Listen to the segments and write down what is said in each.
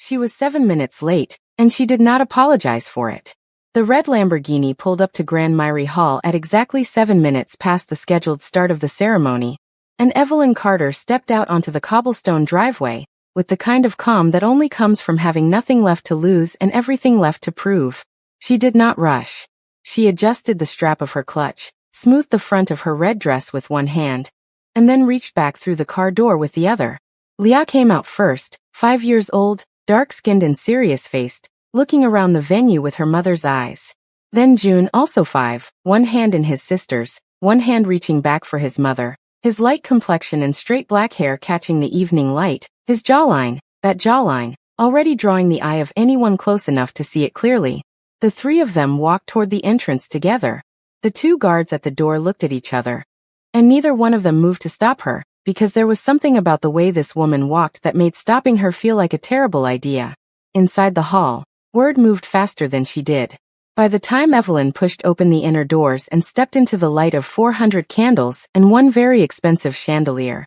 She was 7 minutes late, and she did not apologize for it. The red Lamborghini pulled up to Grand Myrie Hall at exactly 7 minutes past the scheduled start of the ceremony, and Evelyn Carter stepped out onto the cobblestone driveway, with the kind of calm that only comes from having nothing left to lose and everything left to prove. She did not rush. She adjusted the strap of her clutch, smoothed the front of her red dress with one hand, and then reached back through the car door with the other. Leah came out first, 5 years old, dark-skinned and serious-faced, looking around the venue with her mother's eyes. Then June, also 5, one hand in his sister's, one hand reaching back for his mother, his light complexion and straight black hair catching the evening light, his jawline, that jawline, already drawing the eye of anyone close enough to see it clearly. The three of them walked toward the entrance together. The two guards at the door looked at each other, and neither one of them moved to stop her, because there was something about the way this woman walked that made stopping her feel like a terrible idea. Inside the hall, word moved faster than she did. By the time Evelyn pushed open the inner doors and stepped into the light of 400 candles and one very expensive chandelier,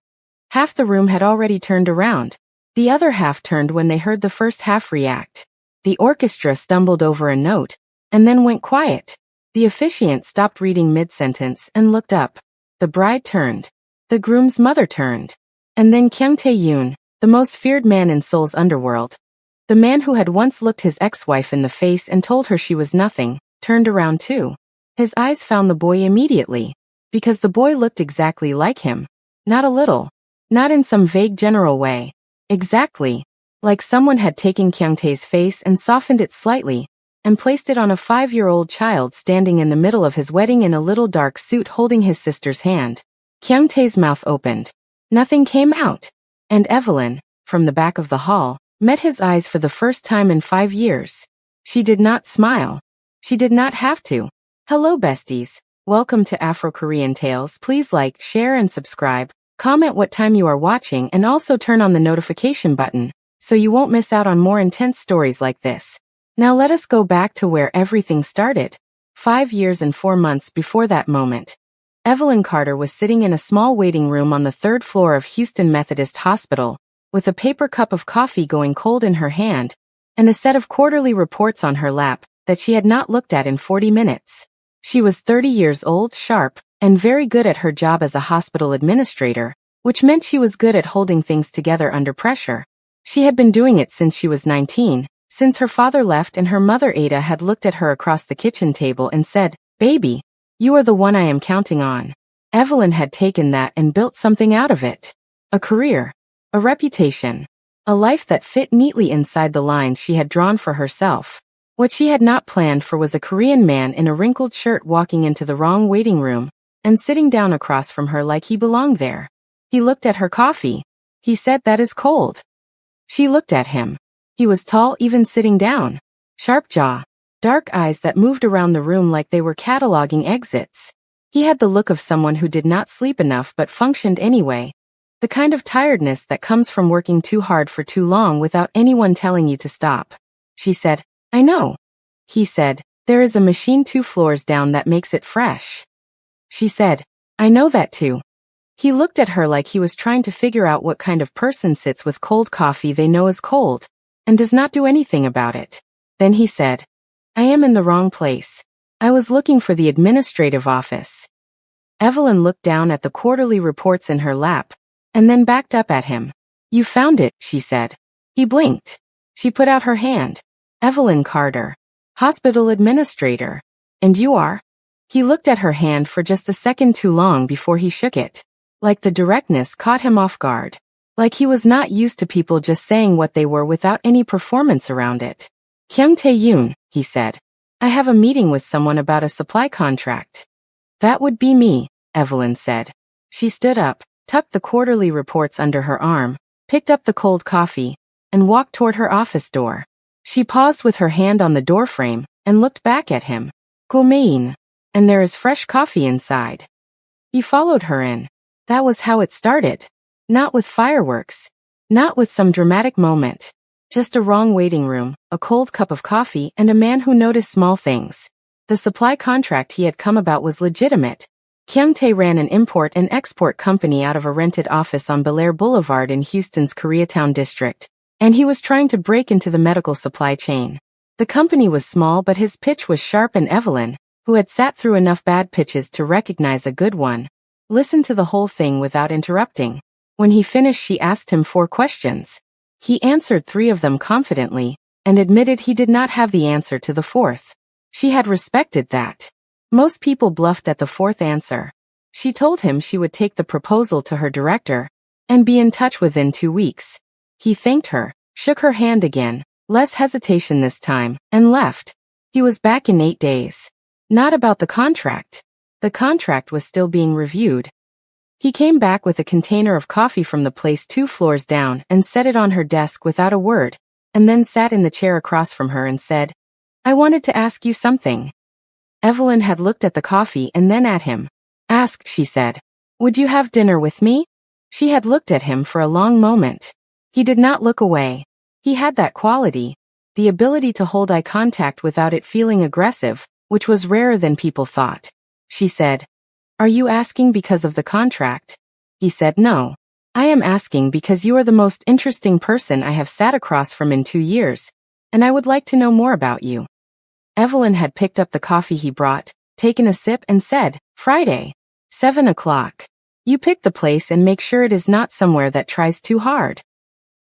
half the room had already turned around. The other half turned when they heard the first half react. The orchestra stumbled over a note, and then went quiet. The officiant stopped reading mid-sentence and looked up. The bride turned. The groom's mother turned. And then Kyung Tae-yoon, the most feared man in Seoul's underworld, the man who had once looked his ex-wife in the face and told her she was nothing, turned around too. His eyes found the boy immediately, because the boy looked exactly like him. Not a little. Not in some vague general way. Exactly. Like someone had taken Kyung Tae's face and softened it slightly, and placed it on a 5-year-old child standing in the middle of his wedding in a little dark suit holding his sister's hand. Kyung Tae's mouth opened. Nothing came out. And Evelyn, from the back of the hall, met his eyes for the first time in 5 years. She did not smile. She did not have to. Hello besties. Welcome to Afro-Korean Tales. Please like, share and subscribe. Comment what time you are watching and also turn on the notification button, so you won't miss out on more intense stories like this. Now let us go back to where everything started. 5 years and 4 months before that moment, Evelyn Carter was sitting in a small waiting room on the 3rd floor of Houston Methodist Hospital, with a paper cup of coffee going cold in her hand, and a set of quarterly reports on her lap that she had not looked at in 40 minutes. She was 30 years old, sharp, and very good at her job as a hospital administrator, which meant she was good at holding things together under pressure. She had been doing it since she was 19, since her father left and her mother Ada had looked at her across the kitchen table and said, "Baby, you are the one I am counting on." Evelyn had taken that and built something out of it. A career. A reputation. A life that fit neatly inside the lines she had drawn for herself. What she had not planned for was a Korean man in a wrinkled shirt walking into the wrong waiting room, and sitting down across from her like he belonged there. He looked at her coffee. He said, "That is cold." She looked at him. He was tall even sitting down. Sharp jaw. Dark eyes that moved around the room like they were cataloging exits. He had the look of someone who did not sleep enough but functioned anyway. The kind of tiredness that comes from working too hard for too long without anyone telling you to stop. She said, "I know." He said, "There is a machine 2 floors down that makes it fresh." She said, "I know that too." He looked at her like he was trying to figure out what kind of person sits with cold coffee they know is cold, and does not do anything about it. Then he said, "I am in the wrong place. I was looking for the administrative office." Evelyn looked down at the quarterly reports in her lap, and then backed up at him. "You found it," she said. He blinked. She put out her hand. "Evelyn Carter. Hospital administrator. And you are?" He looked at her hand for just a second too long before he shook it. Like the directness caught him off guard. Like he was not used to people just saying what they were without any performance around it. "Kyung Tae-yoon," he said. "I have a meeting with someone about a supply contract." "That would be me," Evelyn said. She stood up, tucked the quarterly reports under her arm, picked up the cold coffee, and walked toward her office door. She paused with her hand on the doorframe and looked back at him. "Gomein. And there is fresh coffee inside." He followed her in. That was how it started. Not with fireworks. Not with some dramatic moment. Just a wrong waiting room, a cold cup of coffee, and a man who noticed small things. The supply contract he had come about was legitimate. Kyung Tae ran an import and export company out of a rented office on Bel Air Boulevard in Houston's Koreatown district, And he was trying to break into the medical supply chain. The company was small, but his pitch was sharp, and Evelyn, who had sat through enough bad pitches to recognize a good one, listened to the whole thing without interrupting. When he finished, she asked him 4 questions. He answered 3 of them confidently, and admitted he did not have the answer to the 4th. She had respected that. Most people bluffed at the 4th answer. She told him she would take the proposal to her director and be in touch within 2 weeks. He thanked her, shook her hand again, less hesitation this time, and left. He was back in 8 days. Not about the contract. The contract was still being reviewed. He came back with a container of coffee from the place 2 floors down and set it on her desk without a word, and then sat in the chair across from her and said, "I wanted to ask you something." Evelyn had looked at the coffee and then at him. "Ask," she said. "Would you have dinner with me?" She had looked at him for a long moment. He did not look away. He had that quality, the ability to hold eye contact without it feeling aggressive, which was rarer than people thought. She said, "Are you asking because of the contract?" He said, "No. I am asking because you are the most interesting person I have sat across from in 2 years, and I would like to know more about you." Evelyn had picked up the coffee he brought, taken a sip, and said, "Friday, 7 o'clock. You pick the place and make sure it is not somewhere that tries too hard."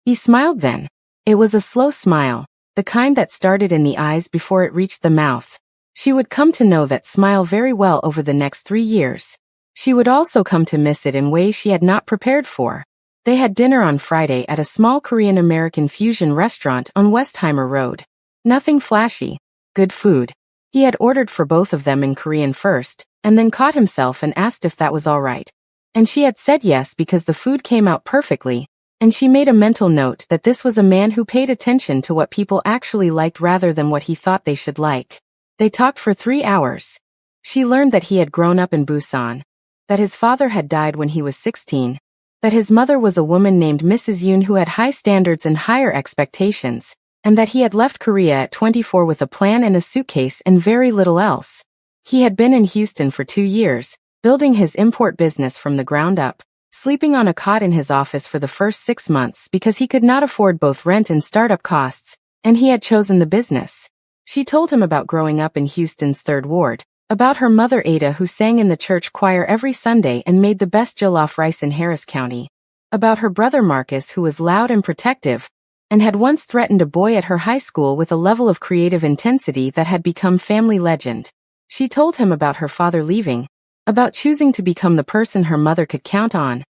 He smiled then. It was a slow smile, the kind that started in the eyes before it reached the mouth. She would come to know that smile very well over the next 3 years. She would also come to miss it in ways she had not prepared for. They had dinner on Friday at a small Korean-American fusion restaurant on Westheimer Road. Nothing flashy. Good food. He had ordered for both of them in Korean first, and then caught himself and asked if that was all right. And she had said yes because the food came out perfectly, and she made a mental note that this was a man who paid attention to what people actually liked rather than what he thought they should like. They talked for 3 hours. She learned that he had grown up in Busan, that his father had died when he was 16, that his mother was a woman named Mrs. Yoon who had high standards and higher expectations, and that he had left Korea at 24 with a plan and a suitcase and very little else. He had been in Houston for 2 years, building his import business from the ground up, sleeping on a cot in his office for the first 6 months because he could not afford both rent and startup costs, and he had chosen the business. She told him about growing up in Houston's 3rd Ward, about her mother Ada who sang in the church choir every Sunday and made the best jollof rice in Harris County, about her brother Marcus who was loud and protective, and had once threatened a boy at her high school with a level of creative intensity that had become family legend. She told him about her father leaving, about choosing to become the person her mother could count on,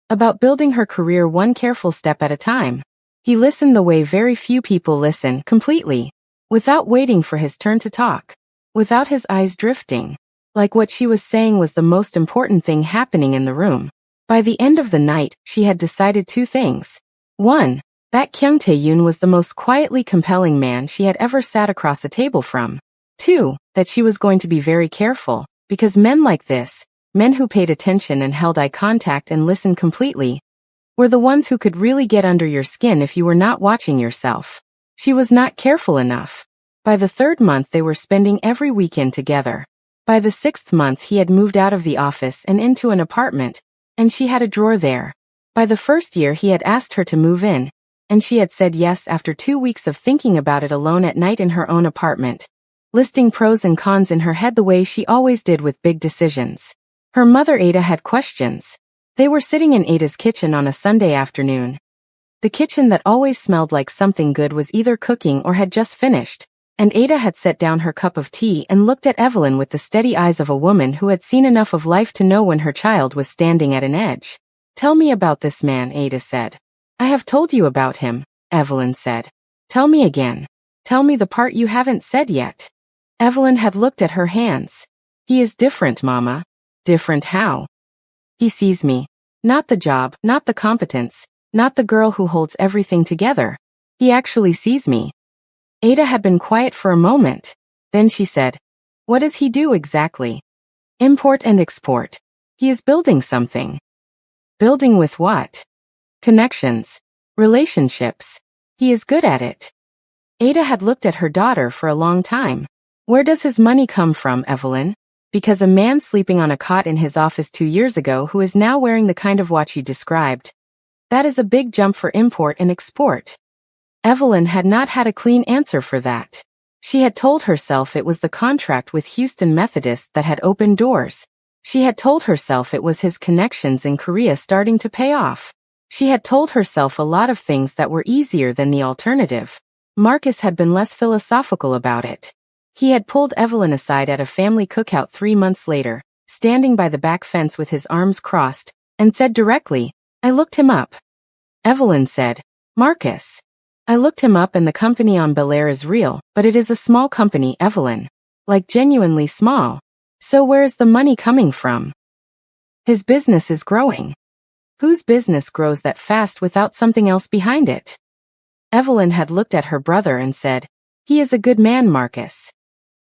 about building her career one careful step at a time. He listened the way very few people listen, completely, without waiting for his turn to talk, without his eyes drifting, like what she was saying was the most important thing happening in the room. By the end of the night, she had decided 2 things. 1, that Kyung Tae-yoon was the most quietly compelling man she had ever sat across a table from. 2, that she was going to be very careful, because men like this, men who paid attention and held eye contact and listened completely, were the ones who could really get under your skin if you were not watching yourself. She was not careful enough. By the 3rd month they were spending every weekend together. By the 6th month he had moved out of the office and into an apartment, and she had a drawer there. By the 1st year he had asked her to move in, and she had said yes after 2 weeks of thinking about it alone at night in her own apartment, listing pros and cons in her head the way she always did with big decisions. Her mother Ada had questions. They were sitting in Ada's kitchen on a Sunday afternoon. The kitchen that always smelled like something good was either cooking or had just finished, and Ada had set down her cup of tea and looked at Evelyn with the steady eyes of a woman who had seen enough of life to know when her child was standing at an edge. "Tell me about this man," Ada said. "I have told you about him," Evelyn said. "Tell me again. Tell me the part you haven't said yet." Evelyn had looked at her hands. "He is different, Mama." "Different how?" "He sees me. Not the job, not the competence, not the girl who holds everything together. He actually sees me." Ada had been quiet for a moment. Then she said, "What does he do exactly?" "Import and export. He is building something." "Building with what?" "Connections. Relationships. He is good at it." Ada had looked at her daughter for a long time. "Where does his money come from, Evelyn?" "Because a man sleeping on a cot in his office 2 years ago who is now wearing the kind of watch you described. That is a big jump for import and export." Evelyn had not had a clean answer for that. She had told herself it was the contract with Houston Methodist that had opened doors. She had told herself it was his connections in Korea starting to pay off. She had told herself a lot of things that were easier than the alternative. Marcus had been less philosophical about it. He had pulled Evelyn aside at a family cookout 3 months later, standing by the back fence with his arms crossed, and said directly, "I looked him up." Evelyn said, "Marcus, I looked him up and the company on Bel Air is real, but it is a small company, Evelyn. Like genuinely small. So where is the money coming from? His business is growing. Whose business grows that fast without something else behind it?" Evelyn had looked at her brother and said, "He is a good man, Marcus."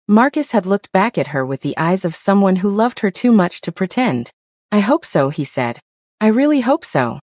Marcus had looked back at her with the eyes of someone who loved her too much to pretend. "I hope so," he said. "I really hope so."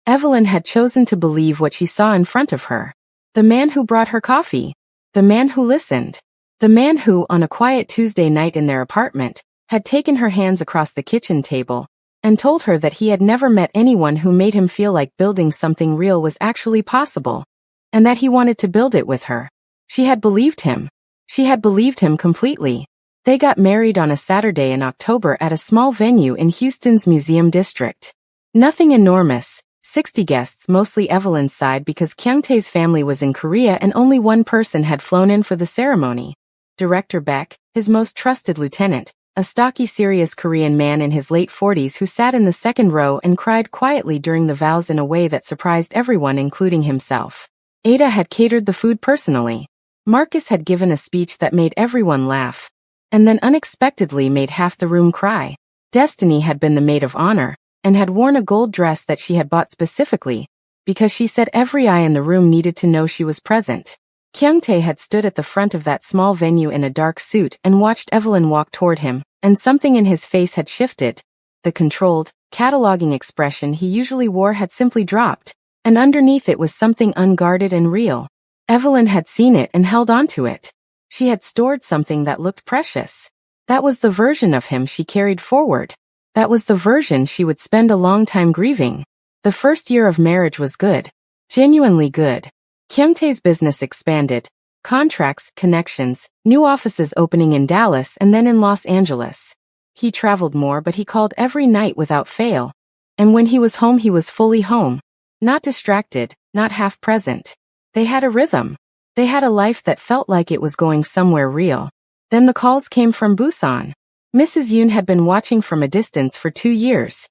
Evelyn had chosen to believe what she saw in front of her. The man who brought her coffee. The man who listened. The man who, on a quiet Tuesday night in their apartment, had taken her hands across the kitchen table and told her that he had never met anyone who made him feel like building something real was actually possible, and that he wanted to build it with her. She had believed him. She had believed him completely. They got married on a Saturday in October at a small venue in Houston's Museum District. Nothing enormous, 60 guests, mostly Evelyn's side because Kyungtae's family was in Korea and only one person had flown in for the ceremony. Director Beck, his most trusted lieutenant, a stocky, serious Korean man in his late 40s who sat in the second row and cried quietly during the vows in a way that surprised everyone including himself. Ada had catered the food personally. Marcus had given a speech that made everyone laugh, and then unexpectedly made half the room cry. Destiny had been the maid of honor, and had worn a gold dress that she had bought specifically, because she said every eye in the room needed to know she was present. Kyungtae had stood at the front of that small venue in a dark suit and watched Evelyn walk toward him, and something in his face had shifted. The controlled, cataloging expression he usually wore had simply dropped, and underneath it was something unguarded and real. Evelyn had seen it and held on to it. She had stored something that looked precious. That was the version of him she carried forward. That was the version she would spend a long time grieving. The first year of marriage was good. Genuinely good. Kyungtae's business expanded. Contracts, connections, new offices opening in Dallas and then in Los Angeles. He traveled more, but he called every night without fail. And when he was home, he was fully home. Not distracted, not half present. They had a rhythm. They had a life that felt like it was going somewhere real. Then the calls came from Busan. Mrs. Yoon had been watching from a distance for 2 years.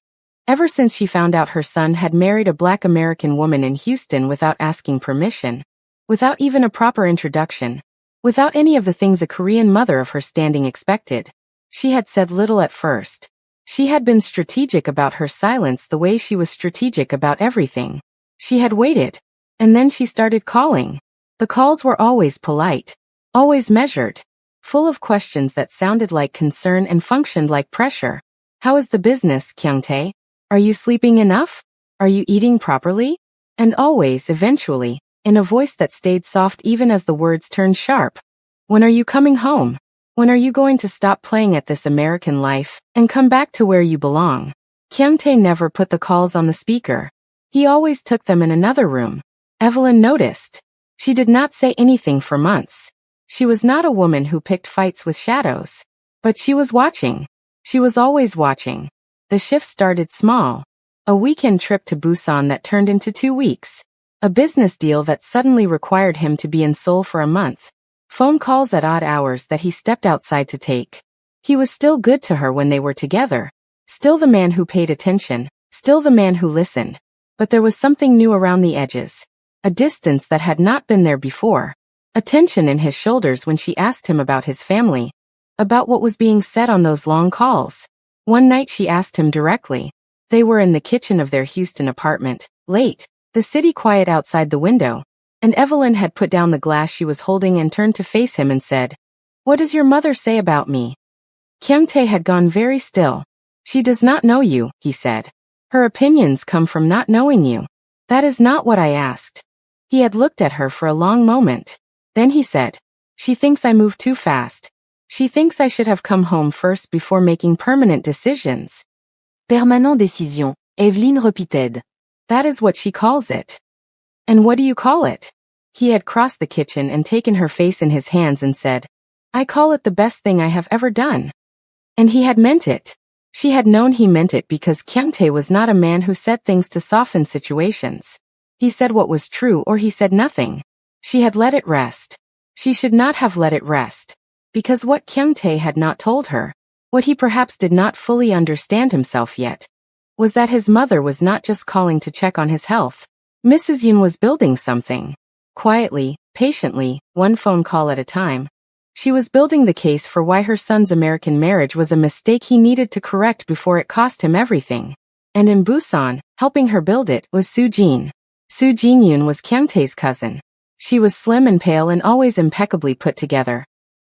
Ever since she found out her son had married a Black American woman in Houston without asking permission, without even a proper introduction, without any of the things a Korean mother of her standing expected. She had said little at first. She had been strategic about her silence the way she was strategic about everything. She had waited. And then she started calling. The calls were always polite, always measured, full of questions that sounded like concern and functioned like pressure. "How is the business, Kyungtae? Are you sleeping enough? Are you eating properly?" And always, eventually, in a voice that stayed soft even as the words turned sharp. "When are you coming home? When are you going to stop playing at this American life and come back to where you belong?" Kyungtae never put the calls on the speaker. He always took them in another room. Evelyn noticed. She did not say anything for months. She was not a woman who picked fights with shadows. But she was watching. She was always watching. The shift started small. A weekend trip to Busan that turned into 2 weeks. A business deal that suddenly required him to be in Seoul for a month. Phone calls at odd hours that he stepped outside to take. He was still good to her when they were together. Still the man who paid attention. Still the man who listened. But there was something new around the edges. A distance that had not been there before. A tension in his shoulders when she asked him about his family. About what was being said on those long calls. One night she asked him directly. They were in the kitchen of their Houston apartment, late, the city quiet outside the window. And Evelyn had put down the glass she was holding and turned to face him and said, "What does your mother say about me?" Kyungtae had gone very still. "She does not know you," he said. "Her opinions come from not knowing you." "That is not what I asked." He had looked at her for a long moment. Then he said, "She thinks I move too fast. She thinks I should have come home first before making permanent decisions." Permanent décision, Evelyn repeated. "That is what she calls it." "And what do you call it?" He had crossed the kitchen and taken her face in his hands and said, "I call it the best thing I have ever done." And he had meant it. She had known he meant it because Kyungtae was not a man who said things to soften situations. He said what was true or he said nothing. She had let it rest. She should not have let it rest. Because what Kyungtae had not told her, what he perhaps did not fully understand himself yet, was that his mother was not just calling to check on his health. Mrs. Yoon was building something. Quietly, patiently, one phone call at a time. She was building the case for why her son's American marriage was a mistake he needed to correct before it cost him everything. And in Busan, helping her build it, was Soo Jin. Soo Jin-yoon was Kyungtae's cousin. She was slim and pale and always impeccably put together.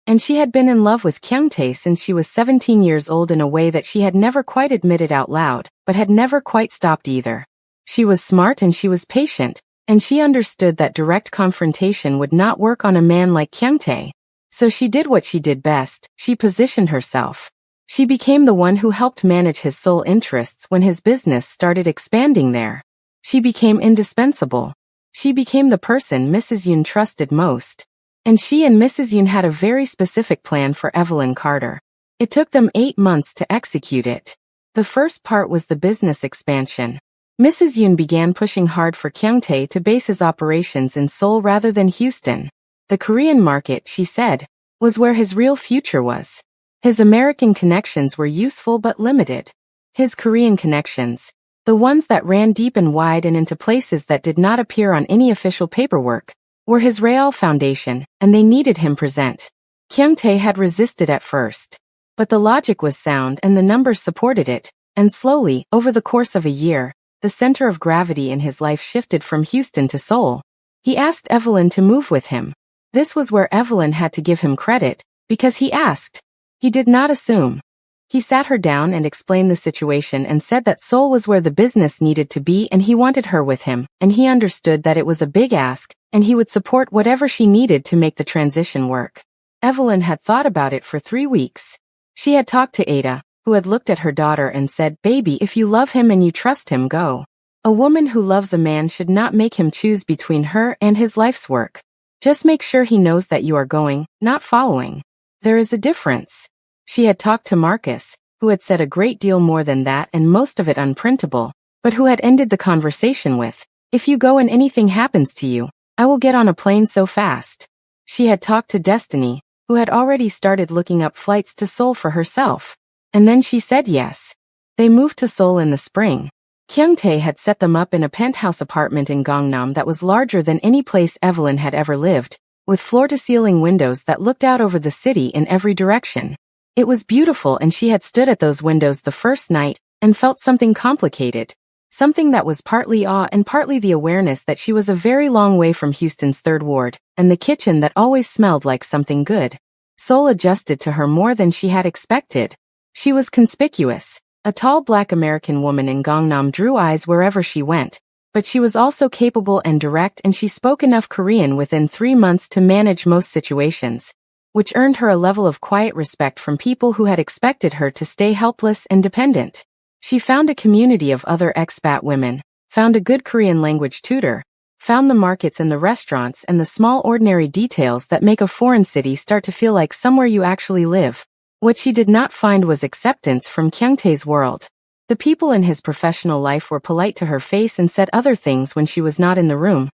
And she had been in love with Kyungtae since she was 17 years old in a way that she had never quite admitted out loud, but had never quite stopped either. She was smart and she was patient, and she understood that direct confrontation would not work on a man like Kyungtae. So she did what she did best, she positioned herself. She became the one who helped manage his sole interests when his business started expanding there. She became indispensable. She became the person Mrs. Yoon trusted most. And she and Mrs. Yoon had a very specific plan for Evelyn Carter. It took them 8 months to execute it. The first part was the business expansion. Mrs. Yoon began pushing hard for Kyungtae to base his operations in Seoul rather than Houston. The Korean market, she said, was where his real future was. His American connections were useful but limited. His Korean connections, the ones that ran deep and wide and into places that did not appear on any official paperwork, were his real foundation, and they needed him present. Kyungtae had resisted at first. But the logic was sound and the numbers supported it, and slowly, over the course of a year, the center of gravity in his life shifted from Houston to Seoul. He asked Evelyn to move with him. This was where Evelyn had to give him credit, because he asked. He did not assume. He sat her down and explained the situation and said that Seoul was where the business needed to be and he wanted her with him, and he understood that it was a big ask, and he would support whatever she needed to make the transition work. Evelyn had thought about it for 3 weeks. She had talked to Ada, who had looked at her daughter and said, "Baby, if you love him and you trust him, go." A woman who loves a man should not make him choose between her and his life's work. Just make sure he knows that you are going, not following. There is a difference. She had talked to Marcus, who had said a great deal more than that and most of it unprintable, but who had ended the conversation with, "If you go and anything happens to you, I will get on a plane so fast." She had talked to Destiny, who had already started looking up flights to Seoul for herself. And then she said yes. They moved to Seoul in the spring. Kyungtae had set them up in a penthouse apartment in Gangnam that was larger than any place Evelyn had ever lived, with floor-to-ceiling windows that looked out over the city in every direction. It was beautiful and she had stood at those windows the first night and felt something complicated, something that was partly awe and partly the awareness that she was a very long way from Houston's Third Ward, and the kitchen that always smelled like something good. Seoul adjusted to her more than she had expected. She was conspicuous. A tall black American woman in Gangnam drew eyes wherever she went, but she was also capable and direct and she spoke enough Korean within 3 months to manage most situations, which earned her a level of quiet respect from people who had expected her to stay helpless and dependent. She found a community of other expat women, found a good Korean language tutor, found the markets and the restaurants and the small ordinary details that make a foreign city start to feel like somewhere you actually live. What she did not find was acceptance from Kyungtae's world. The people in his professional life were polite to her face and said other things when she was not in the room.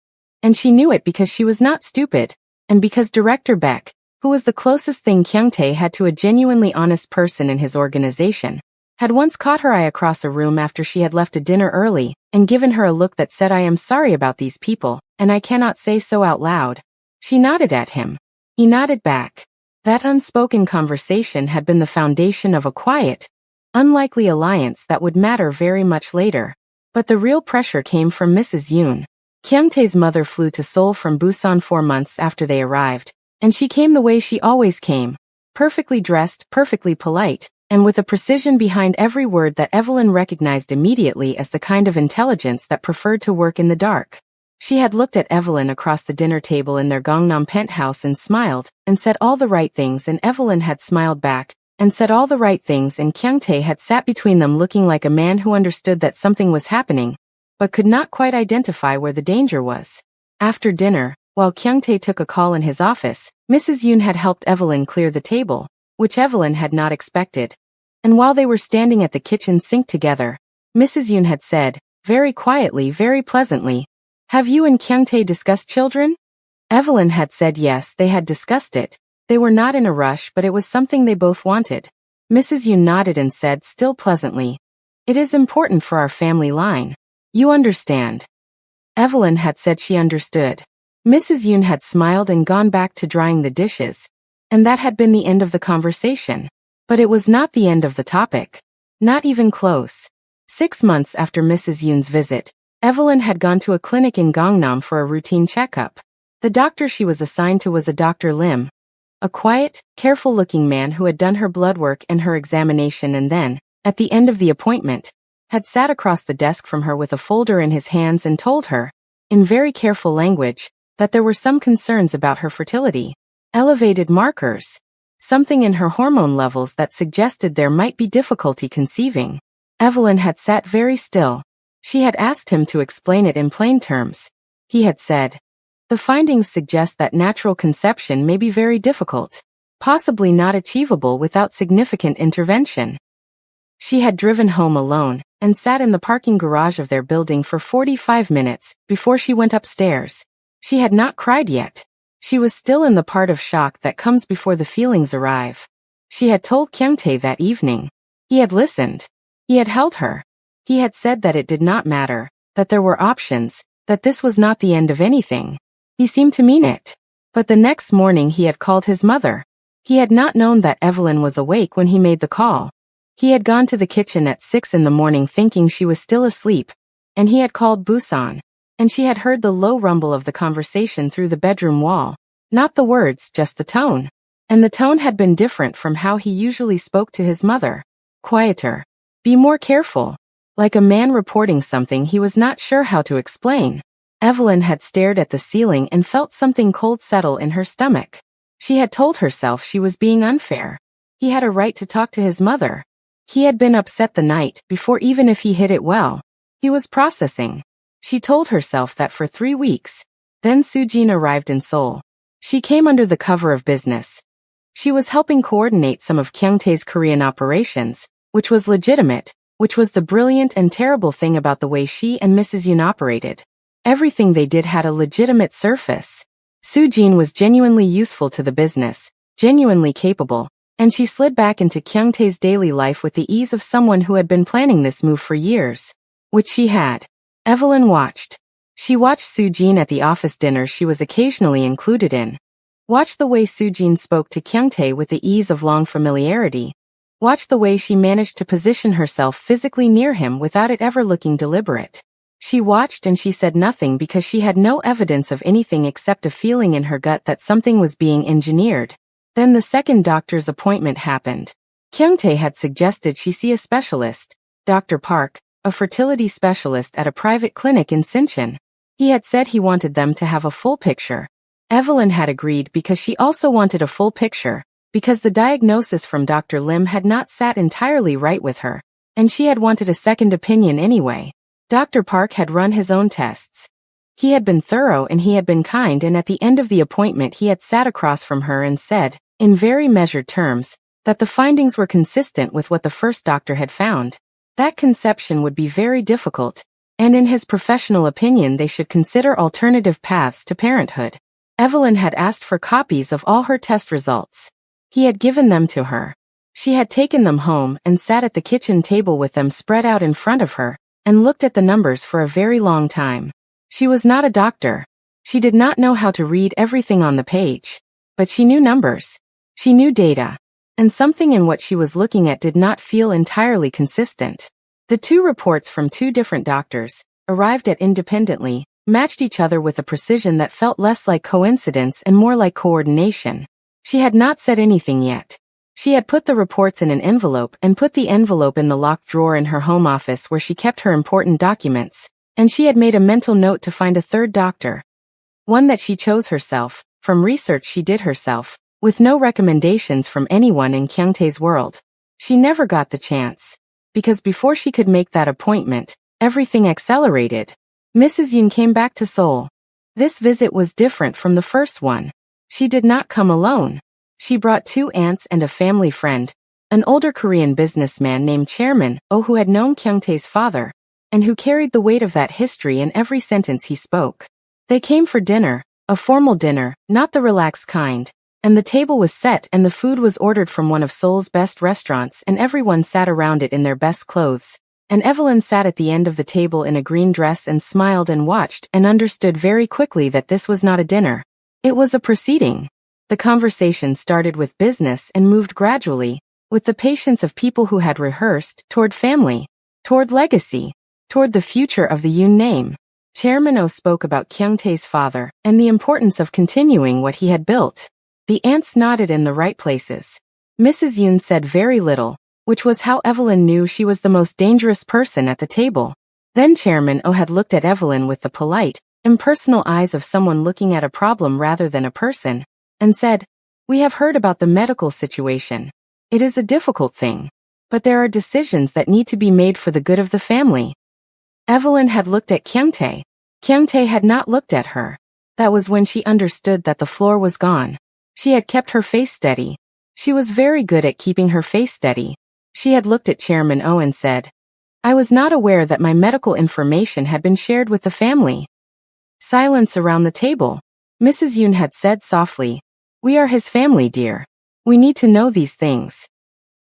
And she knew it because she was not stupid, and because Director Beck, who was the closest thing Kyungtae had to a genuinely honest person in his organization, had once caught her eye across a room after she had left a dinner early, and given her a look that said, "I am sorry about these people, and I cannot say so out loud." She nodded at him. He nodded back. That unspoken conversation had been the foundation of a quiet, unlikely alliance that would matter very much later. But the real pressure came from Mrs. Yoon. Kyungtae's mother flew to Seoul from Busan 4 months after they arrived, and she came the way she always came, perfectly dressed, perfectly polite, and with a precision behind every word that Evelyn recognized immediately as the kind of intelligence that preferred to work in the dark. She had looked at Evelyn across the dinner table in their Gangnam penthouse and smiled, and said all the right things, and Evelyn had smiled back, and said all the right things, and Kyungtae had sat between them looking like a man who understood that something was happening, but could not quite identify where the danger was. After dinner, While Kyungtae took a call in his office, Mrs. Yoon had helped Evelyn clear the table, which Evelyn had not expected. And while they were standing at the kitchen sink together, Mrs. Yoon had said, very quietly, very pleasantly, "Have you and Kyungtae discussed children?" Evelyn had said yes, they had discussed it. They were not in a rush, but it was something they both wanted. Mrs. Yoon nodded and said still pleasantly, "It is important for our family line. You understand." Evelyn had said she understood. Mrs. Yoon had smiled and gone back to drying the dishes. And that had been the end of the conversation. But it was not the end of the topic. Not even close. 6 months after Mrs. Yoon's visit, Evelyn had gone to a clinic in Gangnam for a routine checkup. The doctor she was assigned to was a Dr. Lim. A quiet, careful-looking man who had done her blood work and her examination and then, at the end of the appointment, had sat across the desk from her with a folder in his hands and told her, in very careful language, that there were some concerns about her fertility. Elevated markers. Something in her hormone levels that suggested there might be difficulty conceiving. Evelyn had sat very still. She had asked him to explain it in plain terms. He had said, "The findings suggest that natural conception may be very difficult, possibly not achievable without significant intervention." She had driven home alone and sat in the parking garage of their building for 45 minutes before she went upstairs. She had not cried yet. She was still in the part of shock that comes before the feelings arrive. She had told Kyungtae that evening. He had listened. He had held her. He had said that it did not matter, that there were options, that this was not the end of anything. He seemed to mean it. But the next morning he had called his mother. He had not known that Evelyn was awake when he made the call. He had gone to the kitchen at 6 in the morning thinking she was still asleep, and he had called Busan. And she had heard the low rumble of the conversation through the bedroom wall. Not the words, just the tone. And the tone had been different from how he usually spoke to his mother. Quieter. Be more careful. Like a man reporting something he was not sure how to explain. Evelyn had stared at the ceiling and felt something cold settle in her stomach. She had told herself she was being unfair. He had a right to talk to his mother. He had been upset the night before, even if he hid it well. He was processing. She told herself that for 3 weeks. Then Soo-jin arrived in Seoul. She came under the cover of business. She was helping coordinate some of Kyungtae's Korean operations, which was legitimate, which was the brilliant and terrible thing about the way she and Mrs. Yoon operated. Everything they did had a legitimate surface. Soo-jin was genuinely useful to the business, genuinely capable, and she slid back into Kyungtae's daily life with the ease of someone who had been planning this move for years. Which she had. Evelyn watched. She watched Soo-jin at the office dinner she was occasionally included in. Watched the way Soo-jin spoke to Kyungtae with the ease of long familiarity. Watched the way she managed to position herself physically near him without it ever looking deliberate. She watched and she said nothing because she had no evidence of anything except a feeling in her gut that something was being engineered. Then the second doctor's appointment happened. Kyungtae had suggested she see a specialist, Dr. Park, a fertility specialist at a private clinic in Sinchon. He had said he wanted them to have a full picture. Evelyn had agreed because she also wanted a full picture, because the diagnosis from Dr. Lim had not sat entirely right with her, and she had wanted a second opinion anyway. Dr. Park had run his own tests. He had been thorough and he had been kind, and at the end of the appointment he had sat across from her and said, in very measured terms, that the findings were consistent with what the first doctor had found. That conception would be very difficult, and in his professional opinion they should consider alternative paths to parenthood. Evelyn had asked for copies of all her test results. He had given them to her. She had taken them home and sat at the kitchen table with them spread out in front of her, and looked at the numbers for a very long time. She was not a doctor. She did not know how to read everything on the page. But she knew numbers. She knew data. And something in what she was looking at did not feel entirely consistent. The two reports from two different doctors, arrived at independently, matched each other with a precision that felt less like coincidence and more like coordination. She had not said anything yet. She had put the reports in an envelope and put the envelope in the locked drawer in her home office where she kept her important documents, and she had made a mental note to find a third doctor. One that she chose herself, from research she did herself, with no recommendations from anyone in Kyungtae's world. She never got the chance. Because before she could make that appointment, everything accelerated. Mrs. Yoon came back to Seoul. This visit was different from the first one. She did not come alone. She brought 2 aunts and a family friend, an older Korean businessman named Chairman Oh who had known Kyungtae's father, and who carried the weight of that history in every sentence he spoke. They came for dinner, a formal dinner, not the relaxed kind, and the table was set and the food was ordered from one of Seoul's best restaurants and everyone sat around it in their best clothes. And Evelyn sat at the end of the table in a green dress and smiled and watched and understood very quickly that this was not a dinner. It was a proceeding. The conversation started with business and moved gradually, with the patience of people who had rehearsed, toward family, toward legacy, toward the future of the Yoon name. Chairman Oh spoke about Kyungtae's father and the importance of continuing what he had built. The aunts nodded in the right places. Mrs. Yoon said very little, which was how Evelyn knew she was the most dangerous person at the table. Then Chairman Oh had looked at Evelyn with the polite, impersonal eyes of someone looking at a problem rather than a person, and said, "We have heard about the medical situation. It is a difficult thing. But there are decisions that need to be made for the good of the family." Evelyn had looked at Kyungtae. Kyungtae had not looked at her. That was when she understood that the floor was gone. She had kept her face steady. She was very good at keeping her face steady. She had looked at Chairman Oh and said, "I was not aware that my medical information had been shared with the family." Silence around the table. Mrs. Yoon had said softly, "We are his family, dear. We need to know these things."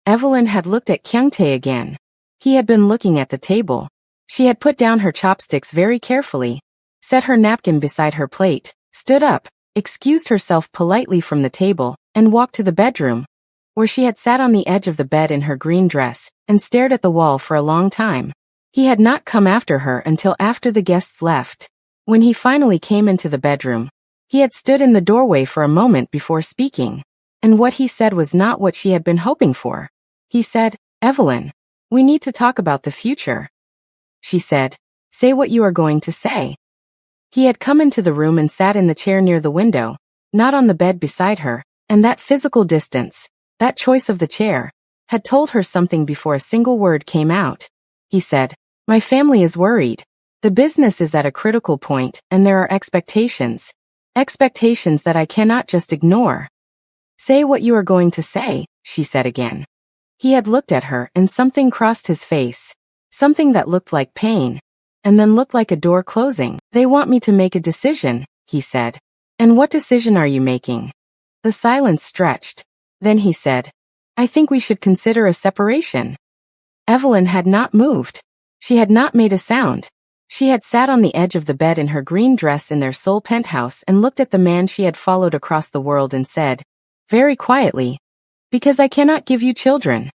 Evelyn had looked at Kyungtae again. He had been looking at the table. She had put down her chopsticks very carefully, set her napkin beside her plate, stood up, excused herself politely from the table, and walked to the bedroom, where she had sat on the edge of the bed in her green dress, and stared at the wall for a long time. He had not come after her until after the guests left. When he finally came into the bedroom, he had stood in the doorway for a moment before speaking. And what he said was not what she had been hoping for. He said, "Evelyn, we need to talk about the future." She said, "Say what you are going to say." He had come into the room and sat in the chair near the window, not on the bed beside her, and that physical distance, that choice of the chair, had told her something before a single word came out. He said, "My family is worried. The business is at a critical point, and there are expectations. Expectations that I cannot just ignore." "Say what you are going to say," she said again. He had looked at her and something crossed his face. Something that looked like pain, and then looked like a door closing. "They want me to make a decision," he said. "And what decision are you making?" The silence stretched. Then he said, "I think we should consider a separation." Evelyn had not moved. She had not made a sound. She had sat on the edge of the bed in her green dress in their Seoul penthouse and looked at the man she had followed across the world and said, very quietly, "Because I cannot give you children."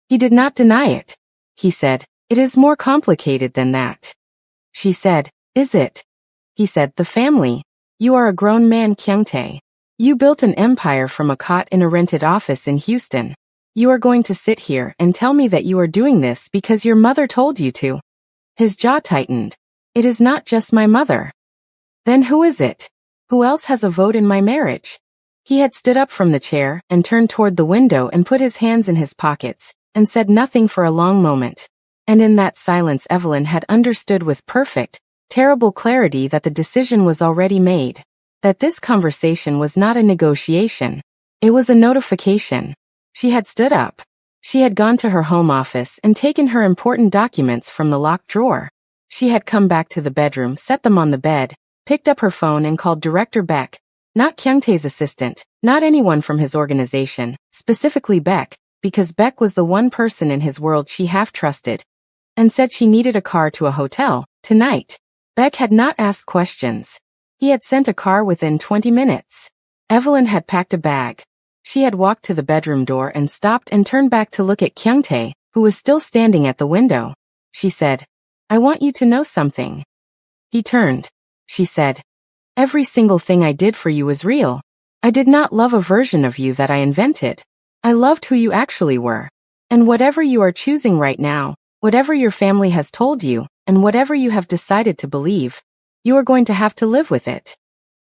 He did not deny it. He said, "It is more complicated than that." She said, "Is it?" He said, "The family. You are a grown man, Kyungtae. You built an empire from a cot in a rented office in Houston. You are going to sit here and tell me that you are doing this because your mother told you to." His jaw tightened. "It is not just my mother." "Then who is it? Who else has a vote in my marriage?" He had stood up from the chair and turned toward the window and put his hands in his pockets and said nothing for a long moment. And in that silence Evelyn had understood with perfect, terrible clarity that the decision was already made. That this conversation was not a negotiation. It was a notification. She had stood up. She had gone to her home office and taken her important documents from the locked drawer. She had come back to the bedroom, set them on the bed, picked up her phone and called Director Beck, not Kyungtae's assistant, not anyone from his organization, specifically Beck, because Beck was the one person in his world she half trusted, and said she needed a car to a hotel, tonight. Beck had not asked questions. He had sent a car within 20 minutes. Evelyn had packed a bag. She had walked to the bedroom door and stopped and turned back to look at Kyungtae, who was still standing at the window. She said, "I want you to know something." He turned. She said, "Every single thing I did for you was real. I did not love a version of you that I invented. I loved who you actually were. And whatever you are choosing right now, whatever your family has told you, and whatever you have decided to believe, you are going to have to live with it."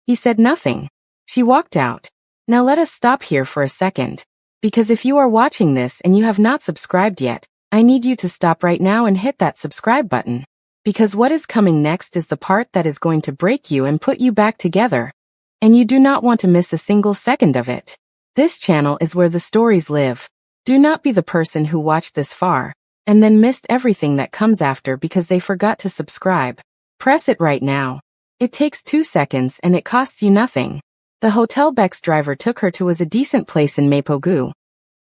He said nothing. She walked out. Now let us stop here for a second. Because if you are watching this and you have not subscribed yet, I need you to stop right now and hit that subscribe button. Because what is coming next is the part that is going to break you and put you back together. And you do not want to miss a single second of it. This channel is where the stories live. Do not be the person who watched this far, and then missed everything that comes after because they forgot to subscribe. Press it right now. It takes 2 seconds and it costs you nothing. The hotel Beck's driver took her to was a decent place in Mapogu.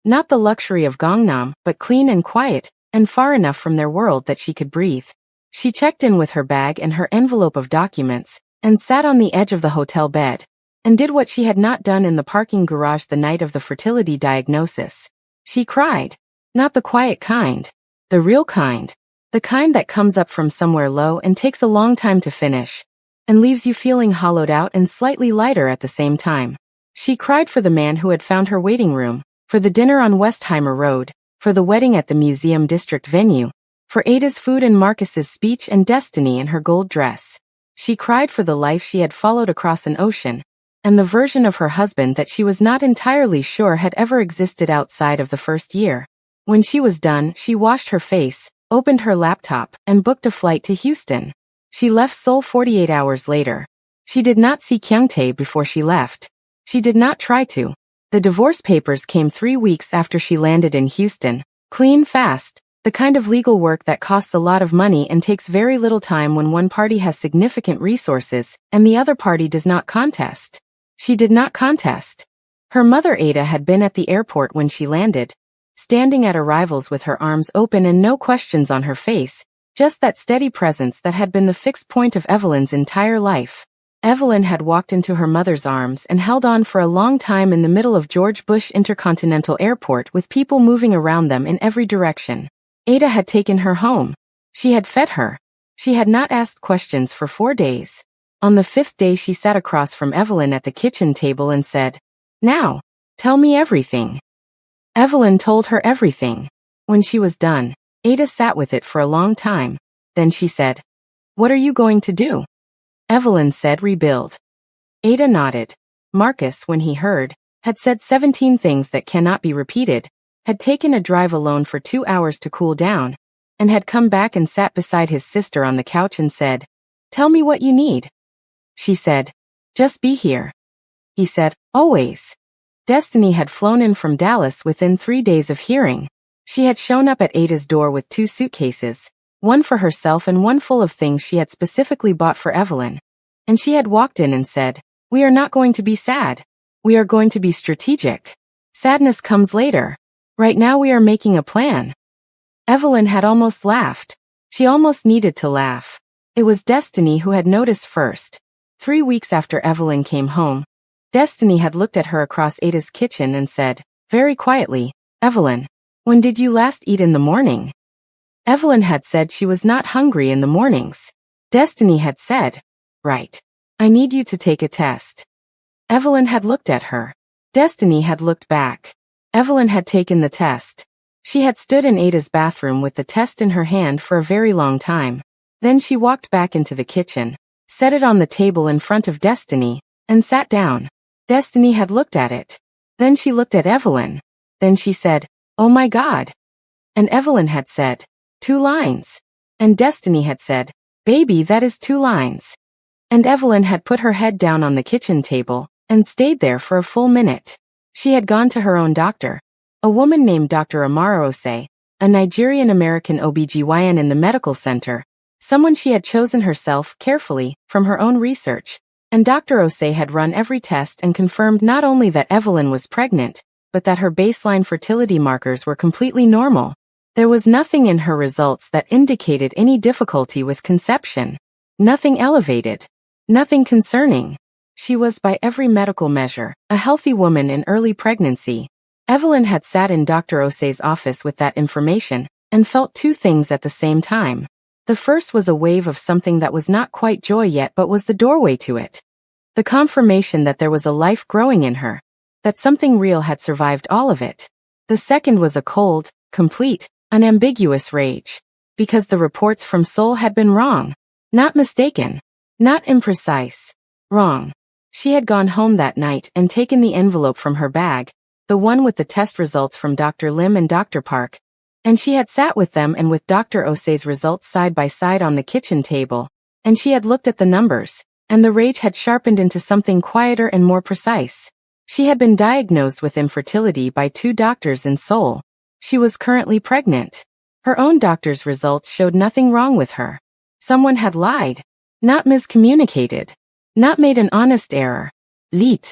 Not the luxury of Gangnam, but clean and quiet, and far enough from their world that she could breathe. She checked in with her bag and her envelope of documents, and sat on the edge of the hotel bed, and did what she had not done in the parking garage the night of the fertility diagnosis. She cried. Not the quiet kind. The real kind. The kind that comes up from somewhere low and takes a long time to finish, and leaves you feeling hollowed out and slightly lighter at the same time. She cried for the man who had found her waiting room, for the dinner on Westheimer Road, for the wedding at the Museum District venue, for Ada's food and Marcus's speech and Destiny in her gold dress. She cried for the life she had followed across an ocean, and the version of her husband that she was not entirely sure had ever existed outside of the first year. When she was done, she washed her face, opened her laptop, and booked a flight to Houston. She left Seoul 48 hours later. She did not see Kyungtae before she left. She did not try to. The divorce papers came 3 weeks after she landed in Houston. Clean, fast. The kind of legal work that costs a lot of money and takes very little time when one party has significant resources and the other party does not contest. She did not contest. Her mother Ada had been at the airport when she landed, standing at arrivals with her arms open and no questions on her face, just that steady presence that had been the fixed point of Evelyn's entire life. Evelyn had walked into her mother's arms and held on for a long time in the middle of George Bush Intercontinental Airport with people moving around them in every direction. Ada had taken her home. She had fed her. She had not asked questions for 4 days. On the 5th day she sat across from Evelyn at the kitchen table and said, "Now, tell me everything." Evelyn told her everything. When she was done, Ada sat with it for a long time. Then she said, "What are you going to do?" Evelyn said, "Rebuild." Ada nodded. Marcus, when he heard, had said 17 things that cannot be repeated, had taken a drive alone for 2 hours to cool down, and had come back and sat beside his sister on the couch and said, "Tell me what you need." She said, "Just be here." He said, "Always." Destiny had flown in from Dallas within 3 days of hearing. She had shown up at Ada's door with 2 suitcases, one for herself and one full of things she had specifically bought for Evelyn. And she had walked in and said, "We are not going to be sad. We are going to be strategic. Sadness comes later. Right now we are making a plan." Evelyn had almost laughed. She almost needed to laugh. It was Destiny who had noticed first. 3 weeks after Evelyn came home, Destiny had looked at her across Ada's kitchen and said, very quietly, "Evelyn, when did you last eat in the morning?" Evelyn had said she was not hungry in the mornings. Destiny had said, "Right. I need you to take a test." Evelyn had looked at her. Destiny had looked back. Evelyn had taken the test. She had stood in Ada's bathroom with the test in her hand for a very long time. Then she walked back into the kitchen, set it on the table in front of Destiny, and sat down. Destiny had looked at it. Then she looked at Evelyn. Then she said, "Oh my God." And Evelyn had said, "2 lines." And Destiny had said, "Baby, that is 2 lines." And Evelyn had put her head down on the kitchen table, and stayed there for a full minute. She had gone to her own doctor, a woman named Dr. Amara Ose, a Nigerian-American OBGYN in the medical center, someone she had chosen herself carefully from her own research. And Dr. Ose had run every test and confirmed not only that Evelyn was pregnant, but that her baseline fertility markers were completely normal. There was nothing in her results that indicated any difficulty with conception. Nothing elevated. Nothing concerning. She was, by every medical measure, a healthy woman in early pregnancy. Evelyn had sat in Dr. Ose's office with that information, and felt 2 things at the same time. The first was a wave of something that was not quite joy yet but was the doorway to it. The confirmation that there was a life growing in her, that something real had survived all of it. The second was a cold, complete, unambiguous rage. Because the reports from Seoul had been wrong. Not mistaken. Not imprecise. Wrong. She had gone home that night and taken the envelope from her bag, the one with the test results from Dr. Lim and Dr. Park, And she had sat with them and with Dr. Osei's results side by side on the kitchen table, and she had looked at the numbers, and the rage had sharpened into something quieter and more precise. She had been diagnosed with infertility by 2 doctors in Seoul. She was currently pregnant. Her own doctor's results showed nothing wrong with her. Someone had lied. Not miscommunicated. Not made an honest error. Lied.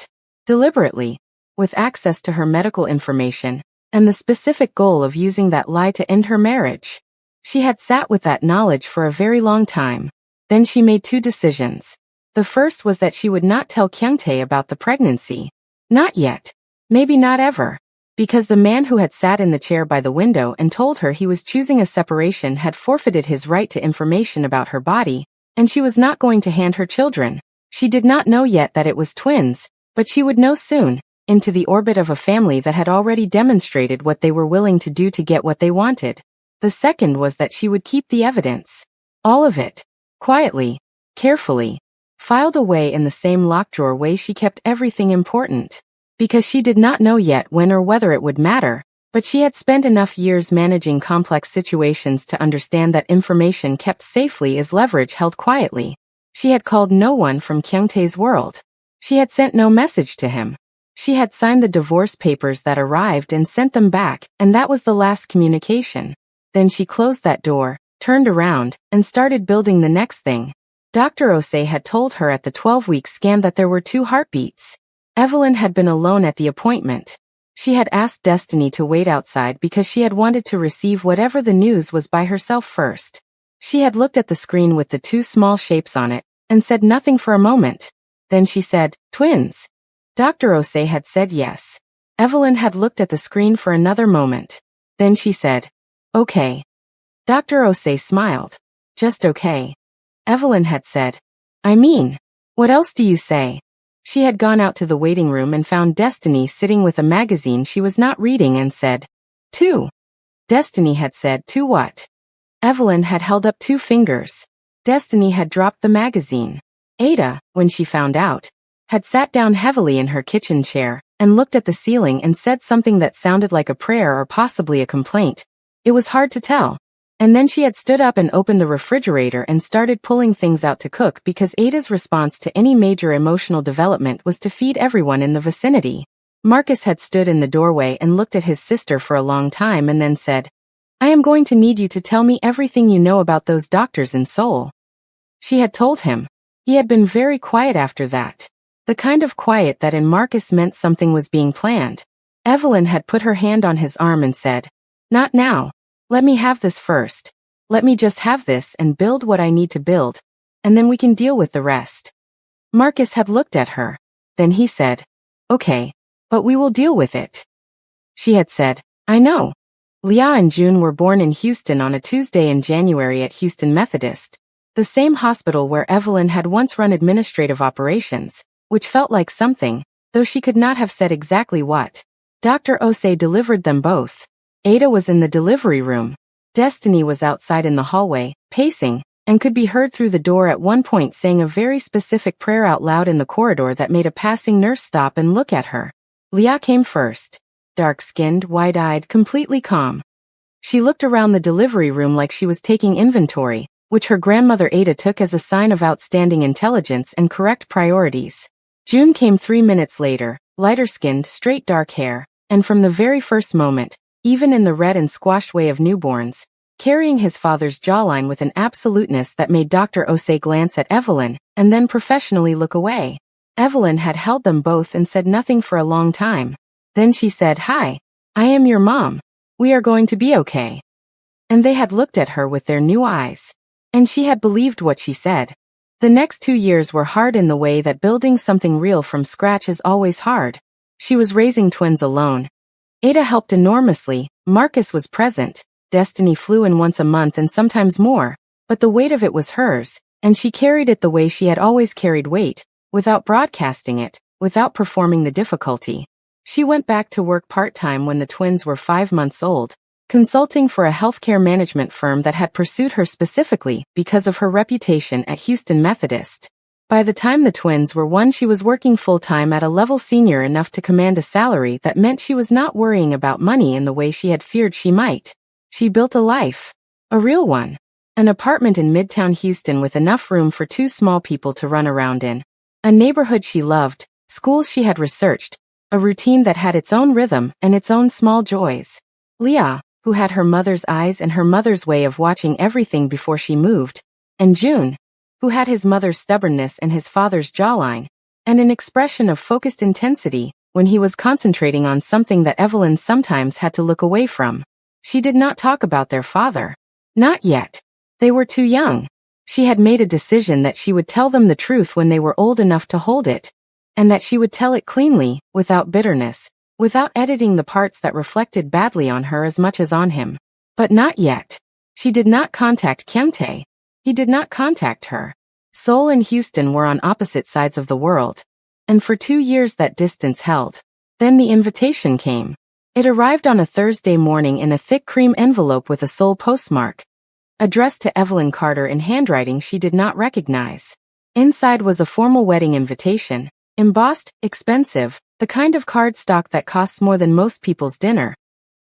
Deliberately. With access to her medical information, and the specific goal of using that lie to end her marriage. She had sat with that knowledge for a very long time. Then she made 2 decisions. The first was that she would not tell Kyungtae about the pregnancy. Not yet. Maybe not ever. Because the man who had sat in the chair by the window and told her he was choosing a separation had forfeited his right to information about her body, and she was not going to hand her children. She did not know yet that it was twins, but she would know soon, into the orbit of a family that had already demonstrated what they were willing to do to get what they wanted. The second was that she would keep the evidence. All of it. Quietly. Carefully. Filed away in the same locked drawer way she kept everything important. Because she did not know yet when or whether it would matter, but she had spent enough years managing complex situations to understand that information kept safely is leverage held quietly. She had called no one from Kyungtae's world. She had sent no message to him. She had signed the divorce papers that arrived and sent them back, and that was the last communication. Then she closed that door, turned around, and started building the next thing. Dr. Osei had told her at the 12-week scan that there were 2 heartbeats. Evelyn had been alone at the appointment. She had asked Destiny to wait outside because she had wanted to receive whatever the news was by herself first. She had looked at the screen with the 2 small shapes on it, and said nothing for a moment. Then she said, "Twins." Dr. Osei had said yes. Evelyn had looked at the screen for another moment. Then she said, "Okay." Dr. Osei smiled. "Just okay." Evelyn had said, "I mean, what else do you say?" She had gone out to the waiting room and found Destiny sitting with a magazine she was not reading and said, "2." Destiny had said, "2 what?" Evelyn had held up 2 fingers. Destiny had dropped the magazine. Ada, when she found out, had sat down heavily in her kitchen chair and looked at the ceiling and said something that sounded like a prayer or possibly a complaint. It was hard to tell. And then she had stood up and opened the refrigerator and started pulling things out to cook because Ada's response to any major emotional development was to feed everyone in the vicinity. Marcus had stood in the doorway and looked at his sister for a long time and then said, "I am going to need you to tell me everything you know about those doctors in Seoul." She had told him. He had been very quiet after that. The kind of quiet that in Marcus meant something was being planned. Evelyn had put her hand on his arm and said, "Not now. Let me have this first. Let me just have this and build what I need to build, and then we can deal with the rest." Marcus had looked at her. Then he said, "Okay, but we will deal with it." She had said, "I know." Leah and June were born in Houston on a Tuesday in January at Houston Methodist, the same hospital where Evelyn had once run administrative operations, which felt like something, though she could not have said exactly what. Dr. Osei delivered them both. Ada was in the delivery room. Destiny was outside in the hallway, pacing, and could be heard through the door at one point saying a very specific prayer out loud in the corridor that made a passing nurse stop and look at her. Leah came first. Dark-skinned, wide-eyed, completely calm. She looked around the delivery room like she was taking inventory, which her grandmother Ada took as a sign of outstanding intelligence and correct priorities. June came 3 minutes later, lighter-skinned, straight dark hair, and from the very first moment, even in the red and squashed way of newborns, carrying his father's jawline with an absoluteness that made Dr. Osei glance at Evelyn, and then professionally look away. Evelyn had held them both and said nothing for a long time. Then she said, "Hi, I am your mom. We are going to be okay." And they had looked at her with their new eyes. And she had believed what she said. The next 2 years were hard in the way that building something real from scratch is always hard. She was raising twins alone. Ada helped enormously, Marcus was present, Destiny flew in once a month and sometimes more, but the weight of it was hers, and she carried it the way she had always carried weight, without broadcasting it, without performing the difficulty. She went back to work part-time when the twins were 5 months old, consulting for a healthcare management firm that had pursued her specifically because of her reputation at Houston Methodist. By the time the twins were 1, she was working full-time at a level senior enough to command a salary that meant she was not worrying about money in the way she had feared she might. She built a life. A real one. An apartment in Midtown Houston with enough room for 2 small people to run around in. A neighborhood she loved, schools she had researched, a routine that had its own rhythm and its own small joys. Leah, who had her mother's eyes and her mother's way of watching everything before she moved, and June, who had his mother's stubbornness and his father's jawline, and an expression of focused intensity when he was concentrating on something that Evelyn sometimes had to look away from. She did not talk about their father. Not yet. They were too young. She had made a decision that she would tell them the truth when they were old enough to hold it, and that she would tell it cleanly, without bitterness, without editing the parts that reflected badly on her as much as on him. But not yet. She did not contact Kyungtae. He did not contact her. Seoul and Houston were on opposite sides of the world, and for 2 years that distance held. Then the invitation came. It arrived on a Thursday morning in a thick cream envelope with a Seoul postmark, addressed to Evelyn Carter in handwriting she did not recognize. Inside was a formal wedding invitation, embossed, expensive, the kind of cardstock that costs more than most people's dinner,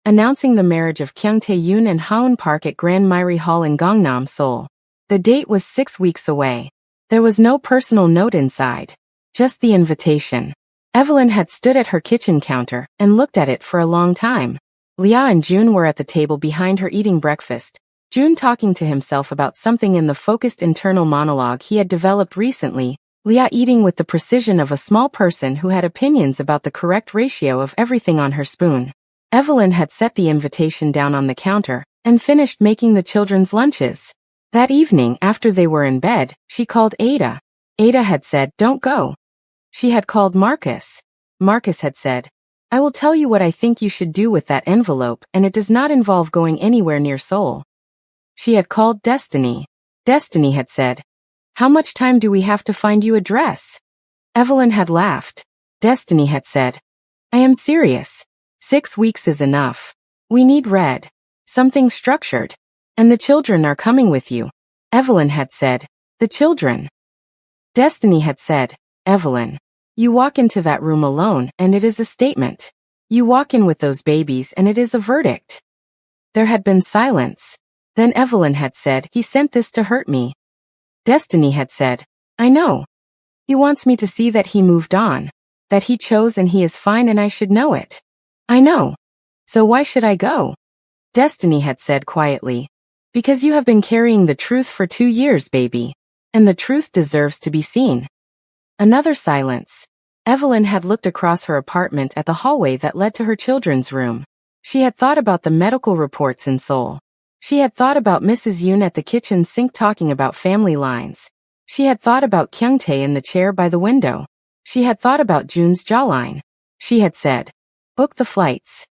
announcing the marriage of Kyung Tae-yoon and Haeun Park at Grand Myri Hall in Gangnam, Seoul. The date was 6 weeks away. There was no personal note inside, just the invitation. Evelyn had stood at her kitchen counter and looked at it for a long time. Leah and June were at the table behind her eating breakfast, June talking to himself about something in the focused internal monologue he had developed recently, Leah eating with the precision of a small person who had opinions about the correct ratio of everything on her spoon. Evelyn had set the invitation down on the counter and finished making the children's lunches. That evening, after they were in bed, she called Ada. Ada had said, "Don't go." She had called Marcus. Marcus had said, "I will tell you what I think you should do with that envelope, and it does not involve going anywhere near Seoul." She had called Destiny. Destiny had said, "How much time do we have to find you a dress?" Evelyn had laughed. Destiny had said, "I am serious. 6 weeks is enough. We need red. Something structured. And the children are coming with you." Evelyn had said, "The children." Destiny had said, "Evelyn, you walk into that room alone and it is a statement. You walk in with those babies and it is a verdict." There had been silence. Then Evelyn had said, "He sent this to hurt me." Destiny had said, "I know. He wants me to see that he moved on, that he chose and he is fine and I should know it. I know. So why should I go?" Destiny had said quietly, "Because you have been carrying the truth for 2 years, baby. And the truth deserves to be seen." Another silence. Evelyn had looked across her apartment at the hallway that led to her children's room. She had thought about the medical reports in Seoul. She had thought about Mrs. Yoon at the kitchen sink talking about family lines. She had thought about Kyungtae in the chair by the window. She had thought about June's jawline. She had said, "Book the flights."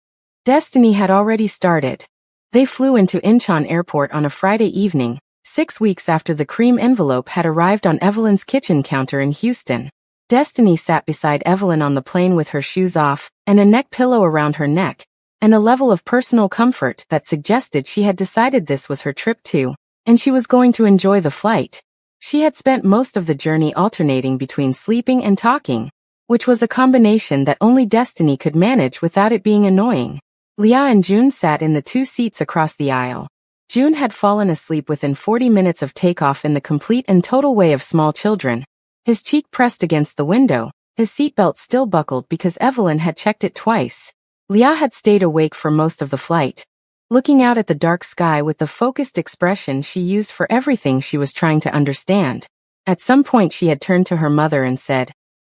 Destiny had already started. They flew into Incheon Airport on a Friday evening, 6 weeks after the cream envelope had arrived on Evelyn's kitchen counter in Houston. Destiny sat beside Evelyn on the plane with her shoes off, and a neck pillow around her neck, and a level of personal comfort that suggested she had decided this was her trip too, and she was going to enjoy the flight. She had spent most of the journey alternating between sleeping and talking, which was a combination that only Destiny could manage without it being annoying. Leah and June sat in the 2 seats across the aisle. June had fallen asleep within 40 minutes of takeoff in the complete and total way of small children, his cheek pressed against the window, his seatbelt still buckled because Evelyn had checked it twice. Leah had stayed awake for most of the flight, looking out at the dark sky with the focused expression she used for everything she was trying to understand. At some point she had turned to her mother and said,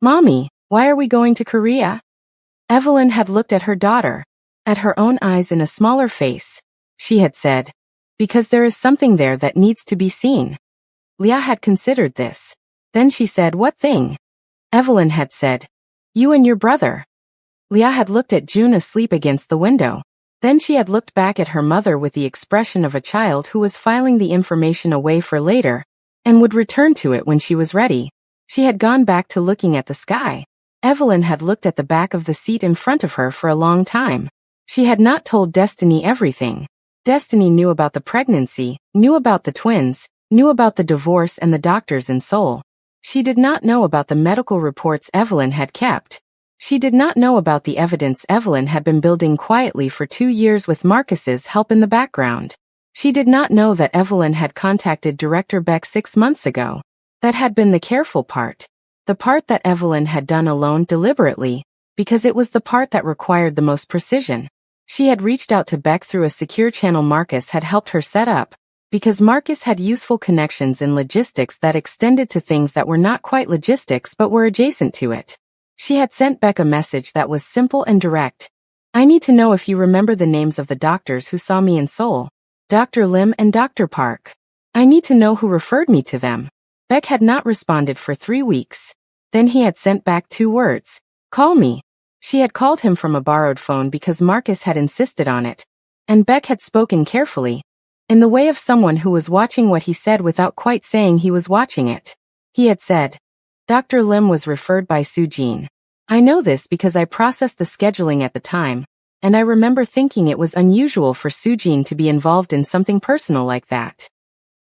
"Mommy, why are we going to Korea?" Evelyn had looked at her daughter, at her own eyes in a smaller face. She had said, "Because there is something there that needs to be seen." Leah had considered this. Then she said, "What thing?" Evelyn had said, "You and your brother." Leah had looked at June asleep against the window. Then she had looked back at her mother with the expression of a child who was filing the information away for later, and would return to it when she was ready. She had gone back to looking at the sky. Evelyn had looked at the back of the seat in front of her for a long time. She had not told Destiny everything. Destiny knew about the pregnancy, knew about the twins, knew about the divorce and the doctors in Seoul. She did not know about the medical reports Evelyn had kept. She did not know about the evidence Evelyn had been building quietly for 2 years with Marcus's help in the background. She did not know that Evelyn had contacted Director Beck 6 months ago. That had been the careful part. The part that Evelyn had done alone deliberately, because it was the part that required the most precision. She had reached out to Beck through a secure channel Marcus had helped her set up, because Marcus had useful connections in logistics that extended to things that were not quite logistics but were adjacent to it. She had sent Beck a message that was simple and direct. I need to know if you remember the names of the doctors who saw me in Seoul. Dr. Lim and Dr. Park. I need to know who referred me to them. Beck had not responded for 3 weeks. Then he had sent back 2 words. Call me. She had called him from a borrowed phone because Marcus had insisted on it. And Beck had spoken carefully, in the way of someone who was watching what he said without quite saying he was watching it. He had said, Dr. Lim was referred by Soo-jin. I know this because I processed the scheduling at the time, and I remember thinking it was unusual for Soo-jin to be involved in something personal like that.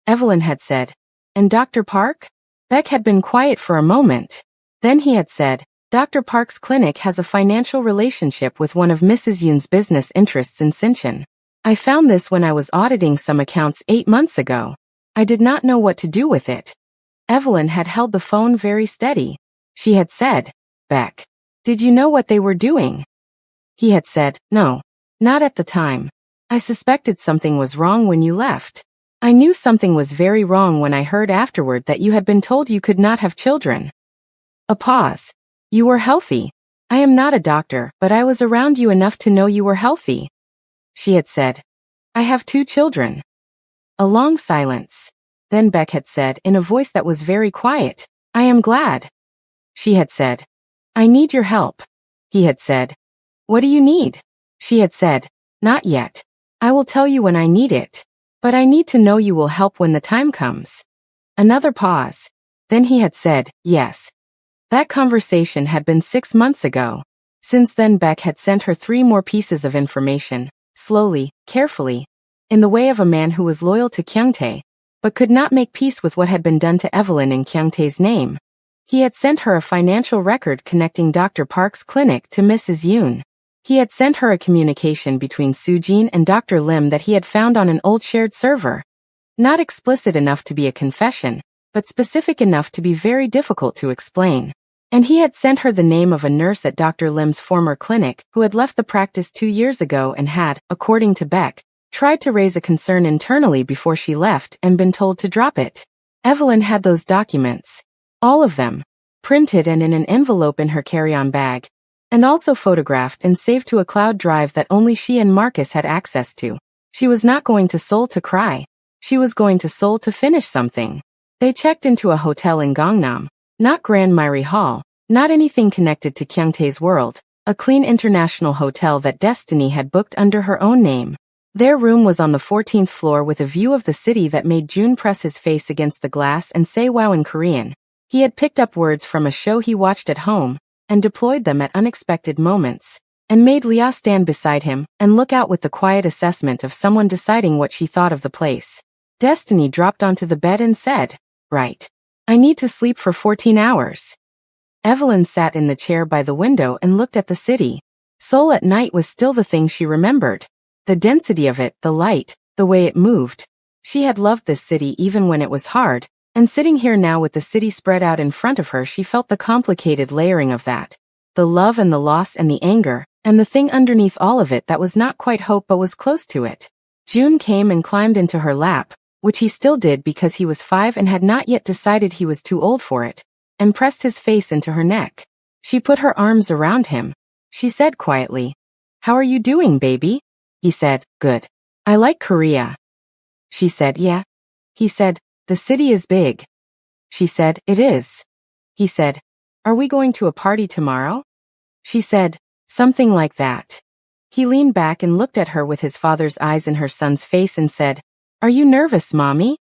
Evelyn had said, and Dr. Park? Beck had been quiet for a moment. Then he had said, Dr. Park's clinic has a financial relationship with one of Mrs. Yoon's business interests in Sinchon. I found this when I was auditing some accounts 8 months ago. I did not know what to do with it. Evelyn had held the phone very steady. She had said, Beck, did you know what they were doing? He had said, no, not at the time. I suspected something was wrong when you left. I knew something was very wrong when I heard afterward that you had been told you could not have children. A pause. You were healthy. I am not a doctor, but I was around you enough to know you were healthy. She had said, I have 2 children. A long silence. Then Beck had said in a voice that was very quiet, I am glad. She had said, I need your help. He had said, what do you need? She had said, not yet. I will tell you when I need it. But I need to know you will help when the time comes. Another pause. Then he had said, yes. That conversation had been 6 months ago. Since then Beck had sent her 3 more pieces of information, slowly, carefully, in the way of a man who was loyal to Kyungtae, but could not make peace with what had been done to Evelyn in Kyungtae's name. He had sent her a financial record connecting Dr. Park's clinic to Mrs. Yoon. He had sent her a communication between Soo-jin and Dr. Lim that he had found on an old shared server. Not explicit enough to be a confession, but specific enough to be very difficult to explain. And he had sent her the name of a nurse at Dr. Lim's former clinic who had left the practice 2 years ago and had, according to Beck, tried to raise a concern internally before she left and been told to drop it. Evelyn had those documents. All of them. Printed and in an envelope in her carry-on bag. And also photographed and saved to a cloud drive that only she and Marcus had access to. She was not going to Seoul to cry. She was going to Seoul to finish something. They checked into a hotel in Gangnam. Not Grand Myri Hall. Not anything connected to Kyungtae's world. A clean international hotel that Destiny had booked under her own name. Their room was on the 14th floor with a view of the city that made June press his face against the glass and say wow in Korean. He had picked up words from a show he watched at home, and deployed them at unexpected moments, and made Leah stand beside him and look out with the quiet assessment of someone deciding what she thought of the place. Destiny dropped onto the bed and said, right. I need to sleep for 14 hours. Evelyn sat in the chair by the window and looked at the city. Seoul at night was still the thing she remembered. The density of it, the light, the way it moved. She had loved this city even when it was hard, and sitting here now with the city spread out in front of her she felt the complicated layering of that. The love and the loss and the anger, and the thing underneath all of it that was not quite hope but was close to it. June came and climbed into her lap, which he still did because he was 5 and had not yet decided he was too old for it, and pressed his face into her neck. She put her arms around him. She said quietly, how are you doing, baby? He said, good. I like Korea. She said, yeah. He said, the city is big. She said, it is. He said, are we going to a party tomorrow? She said, something like that. He leaned back and looked at her with his father's eyes in her son's face and said, are you nervous, Mommy?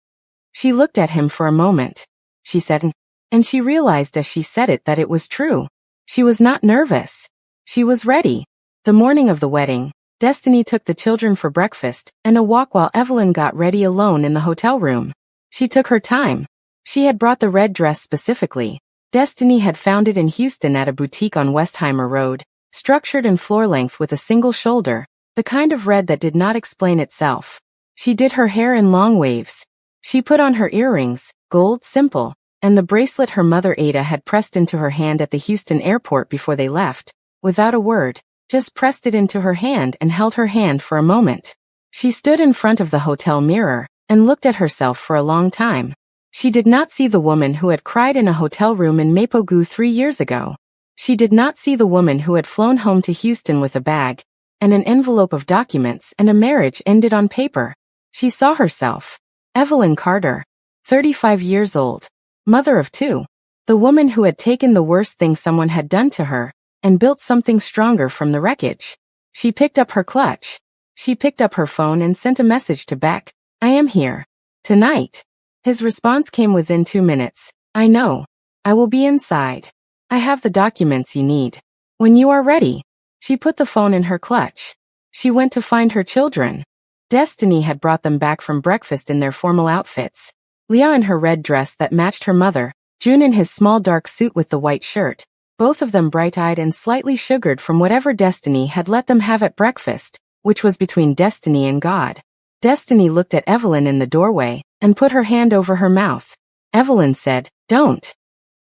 She looked at him for a moment. She said, and she realized as she said it that it was true. She was not nervous. She was ready. The morning of the wedding, Destiny took the children for breakfast and a walk while Evelyn got ready alone in the hotel room. She took her time. She had brought the red dress specifically. Destiny had found it in Houston at a boutique on Westheimer Road, structured in floor length with a single shoulder, the kind of red that did not explain itself. She did her hair in long waves. She put on her earrings, gold, simple, and the bracelet her mother Ada had pressed into her hand at the Houston airport before they left, without a word, just pressed it into her hand and held her hand for a moment. She stood in front of the hotel mirror and looked at herself for a long time. She did not see the woman who had cried in a hotel room in Mapogu 3 years ago. She did not see the woman who had flown home to Houston with a bag and an envelope of documents and a marriage ended on paper. She saw herself. Evelyn Carter, 35 years old, mother of 2. The woman who had taken the worst thing someone had done to her and built something stronger from the wreckage. She picked up her clutch. She picked up her phone and sent a message to Beck. I am here. Tonight. His response came within 2 minutes. I know. I will be inside. I have the documents you need. When you are ready. She put the phone in her clutch. She went to find her children. Destiny had brought them back from breakfast in their formal outfits. Leah in her red dress that matched her mother, June in his small dark suit with the white shirt, both of them bright-eyed and slightly sugared from whatever Destiny had let them have at breakfast, which was between Destiny and God. Destiny looked at Evelyn in the doorway and put her hand over her mouth. Evelyn said, "Don't."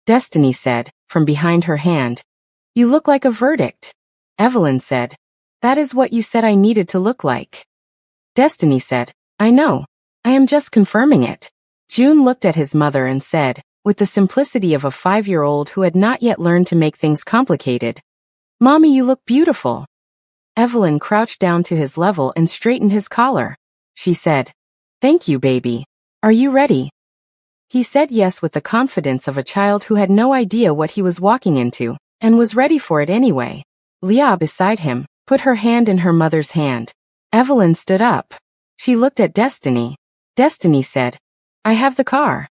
Destiny said, from behind her hand, "You look like a verdict." Evelyn said, "That is what you said I needed to look like." Destiny said, "I know. I am just confirming it." June looked at his mother and said, with the simplicity of a 5-year-old who had not yet learned to make things complicated, "Mommy, you look beautiful." Evelyn crouched down to his level and straightened his collar. She said, "Thank you, baby. Are you ready?" He said yes with the confidence of a child who had no idea what he was walking into, and was ready for it anyway. Leah beside him put her hand in her mother's hand. Evelyn stood up. She looked at Destiny. Destiny said, "I have the car."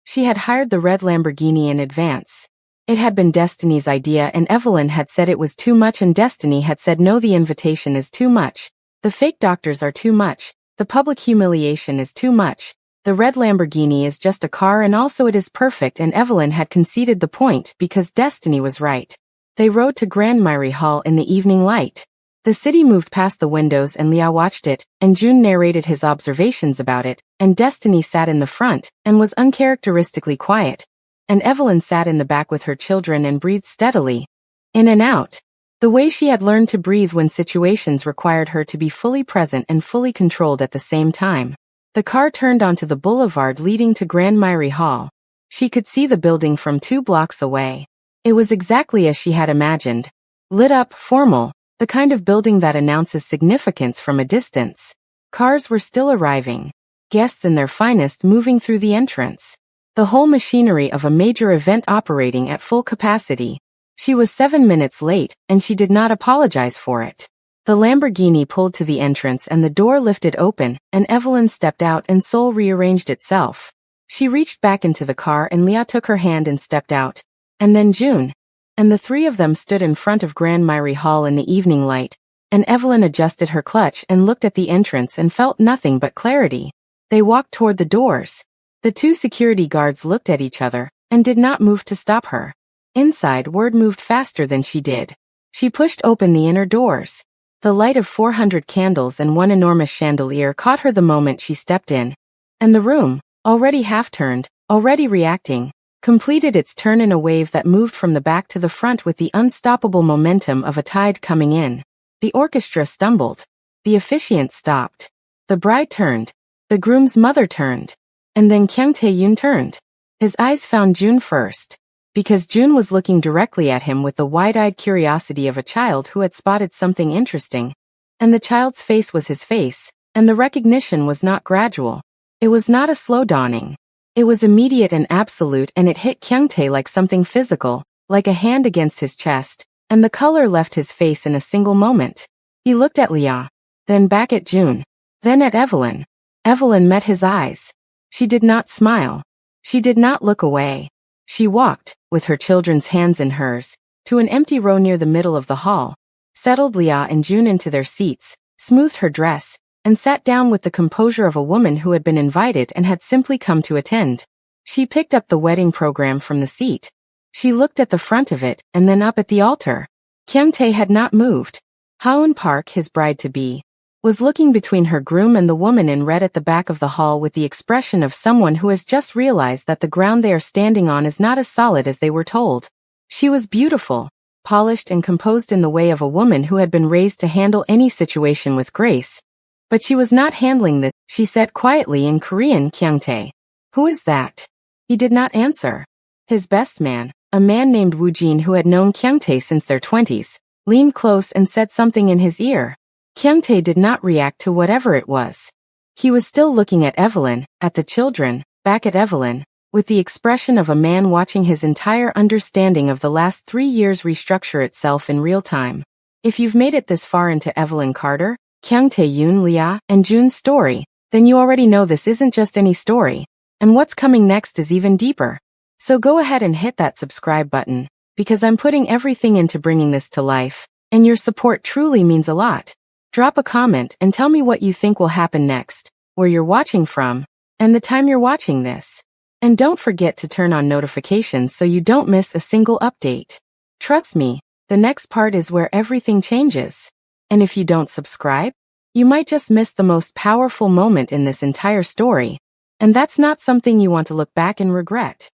She had hired the red Lamborghini in advance. It had been Destiny's idea and Evelyn had said it was too much and Destiny had said no, the invitation is too much. The fake doctors are too much. The public humiliation is too much. The red Lamborghini is just a car and also it is perfect, and Evelyn had conceded the point because Destiny was right. They rode to Grand Myrie Hall in the evening light. The city moved past the windows and Leah watched it, and June narrated his observations about it, and Destiny sat in the front and was uncharacteristically quiet. And Evelyn sat in the back with her children and breathed steadily. In and out. The way she had learned to breathe when situations required her to be fully present and fully controlled at the same time. The car turned onto the boulevard leading to Grand Myrie Hall. She could see the building from 2 blocks away. It was exactly as she had imagined. Lit up, formal, the kind of building that announces significance from a distance. Cars were still arriving. Guests in their finest moving through the entrance. The whole machinery of a major event operating at full capacity. She was 7 minutes late, and she did not apologize for it. The Lamborghini pulled to the entrance and the door lifted open, and Evelyn stepped out and soul rearranged itself. She reached back into the car and Leah took her hand and stepped out. And then June. And the 3 of them stood in front of Grand Myrie Hall in the evening light, and Evelyn adjusted her clutch and looked at the entrance and felt nothing but clarity. They walked toward the doors. The 2 security guards looked at each other and did not move to stop her. Inside, word moved faster than she did. She pushed open the inner doors. The light of 400 candles and 1 enormous chandelier caught her the moment she stepped in. And the room, already half-turned, already reacting, completed its turn in a wave that moved from the back to the front with the unstoppable momentum of a tide coming in. The orchestra stumbled. The officiant stopped. The bride turned. The groom's mother turned. And then Kyung Tae-yoon turned. His eyes found June first. Because June was looking directly at him with the wide-eyed curiosity of a child who had spotted something interesting. And the child's face was his face, and the recognition was not gradual. It was not a slow dawning. It was immediate and absolute, and it hit Kyung Tae like something physical, like a hand against his chest, and the color left his face in a single moment. He looked at Leah, then back at June, then at Evelyn. Evelyn met his eyes. She did not smile. She did not look away. She walked, with her children's hands in hers, to an empty row near the middle of the hall, settled Leah and June into their seats, smoothed her dress, and sat down with the composure of a woman who had been invited and had simply come to attend. She picked up the wedding program from the seat, She looked at the front of it, and then up at the altar. Kyung-tae had not moved. Haeun Park, his bride-to-be, was looking between her groom and the woman in red at the back of the hall with the expression of someone who has just realized that the ground they are standing on is not as solid as they were told. She was beautiful, polished and composed in the way of a woman who had been raised to handle any situation with grace. But she was not handling this, she said quietly in Korean. Kyung-tae. Who is that? He did not answer. His best man, a man named Woo Jin who had known Kyung-tae since their 20s, leaned close and said something in his ear. Kyung-tae did not react to whatever it was. He was still looking at Evelyn, at the children, back at Evelyn, with the expression of a man watching his entire understanding of the last 3 years restructure itself in real time. If you've made it this far into Evelyn Carter, Kyung-tae Yoon Lia, and Jun's story, then you already know this isn't just any story, and what's coming next is even deeper. So go ahead and hit that subscribe button, because I'm putting everything into bringing this to life, and your support truly means a lot. Drop a comment and tell me what you think will happen next, where you're watching from, and the time you're watching this. And don't forget to turn on notifications so you don't miss a single update. Trust me, the next part is where everything changes. And if you don't subscribe, you might just miss the most powerful moment in this entire story. And that's not something you want to look back and regret.